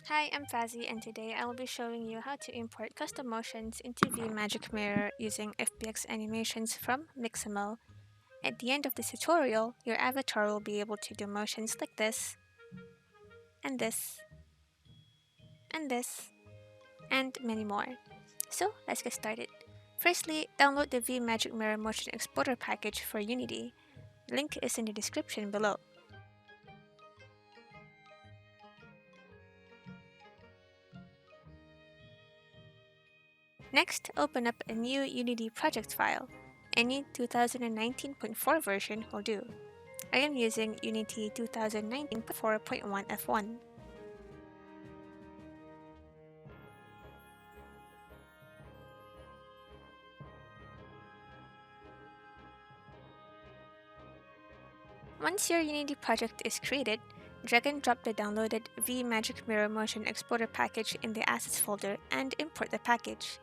Hi, I'm Fazzy, and today I will be showing you how to import custom motions into VMagicMirror using FBX animations from Mixamo. At the end of this tutorial, your avatar will be able to do motions like this, and this, and this, and many more. So let's get started. Firstly, download the VMagicMirror Motion Exporter package for Unity. The link is in the description below. Next, open up a new Unity project file. Any 2019.4 version will do. I am using Unity 2019.4.1 F1. Once your Unity project is created, drag and drop the downloaded VMagicMirror Motion Exporter package in the Assets folder and import the package.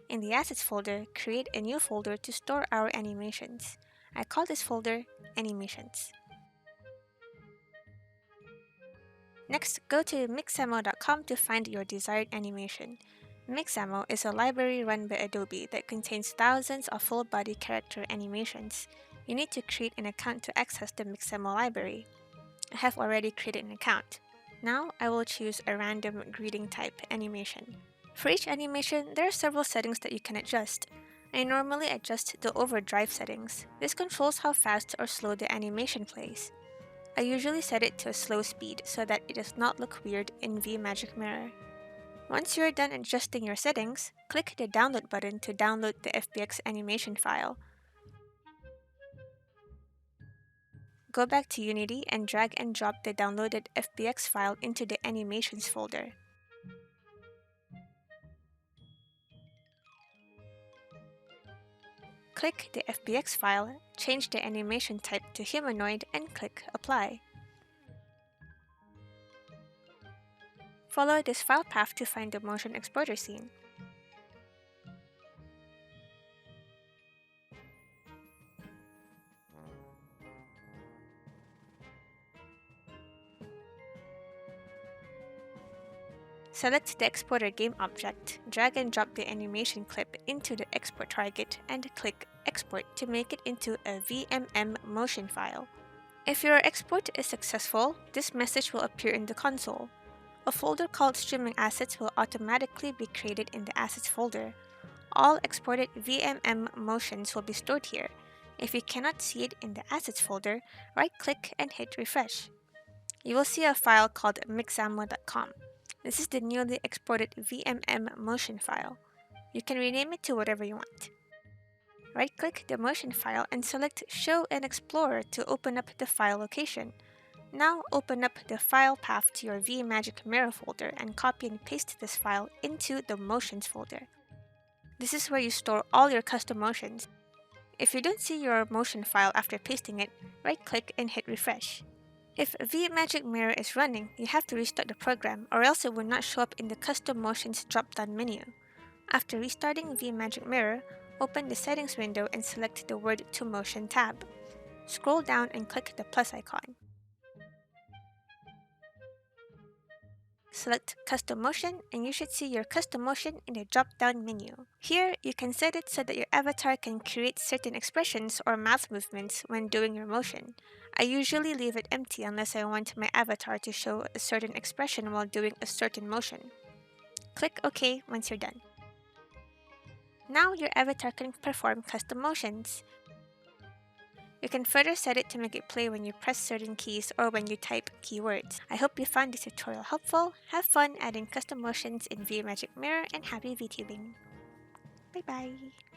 In the Assets folder, create a new folder to store our animations. I call this folder Animations. Next, go to Mixamo.com to find your desired animation. Mixamo is a library run by Adobe that contains thousands of full-body character animations. You need to create an account to access the Mixamo library. I have already created an account. Now, I will choose a random greeting type animation. For each animation, there are several settings that you can adjust. I normally adjust the overdrive settings. This controls how fast or slow the animation plays. I usually set it to a slow speed so that it does not look weird in VMagicMirror. Once you are done adjusting your settings, click the download button to download the FBX animation file. Go back to Unity and drag and drop the downloaded FBX file into the animations folder. Click the FBX file, change the animation type to humanoid and click Apply. Follow this file path to find the motion exporter scene. Select the exporter gameObject, drag and drop the animation clip into the export target, and click Export to make it into a VMM motion file. If your export is successful, this message will appear in the console. A folder called Streaming Assets will automatically be created in the Assets folder. All exported VMM motions will be stored here. If you cannot see it in the Assets folder, right-click and hit Refresh. You will see a file called Mixamo.com. This is the newly exported VMM motion file. You can rename it to whatever you want. Right-click the motion file and select Show in Explorer to open up the file location. Now open up the file path to your VMagicMirror folder and copy and paste this file into the Motions folder. This is where you store all your custom motions. If you don't see your motion file after pasting it, right-click and hit Refresh. If VMagicMirror is running, you have to restart the program or else it will not show up in the Custom Motions drop-down menu. After restarting VMagicMirror, open the Settings window and select the Word to Motion tab. Scroll down and click the plus icon. Select Custom Motion and you should see your custom motion in the drop-down menu. Here, you can set it so that your avatar can create certain expressions or mouth movements when doing your motion. I usually leave it empty unless I want my avatar to show a certain expression while doing a certain motion. Click OK once you're done. Now your avatar can perform custom motions. You can further set it to make it play when you press certain keys or when you type keywords. I hope you found this tutorial helpful. Have fun adding custom motions in VMagicMirror and happy VTubing. Bye bye!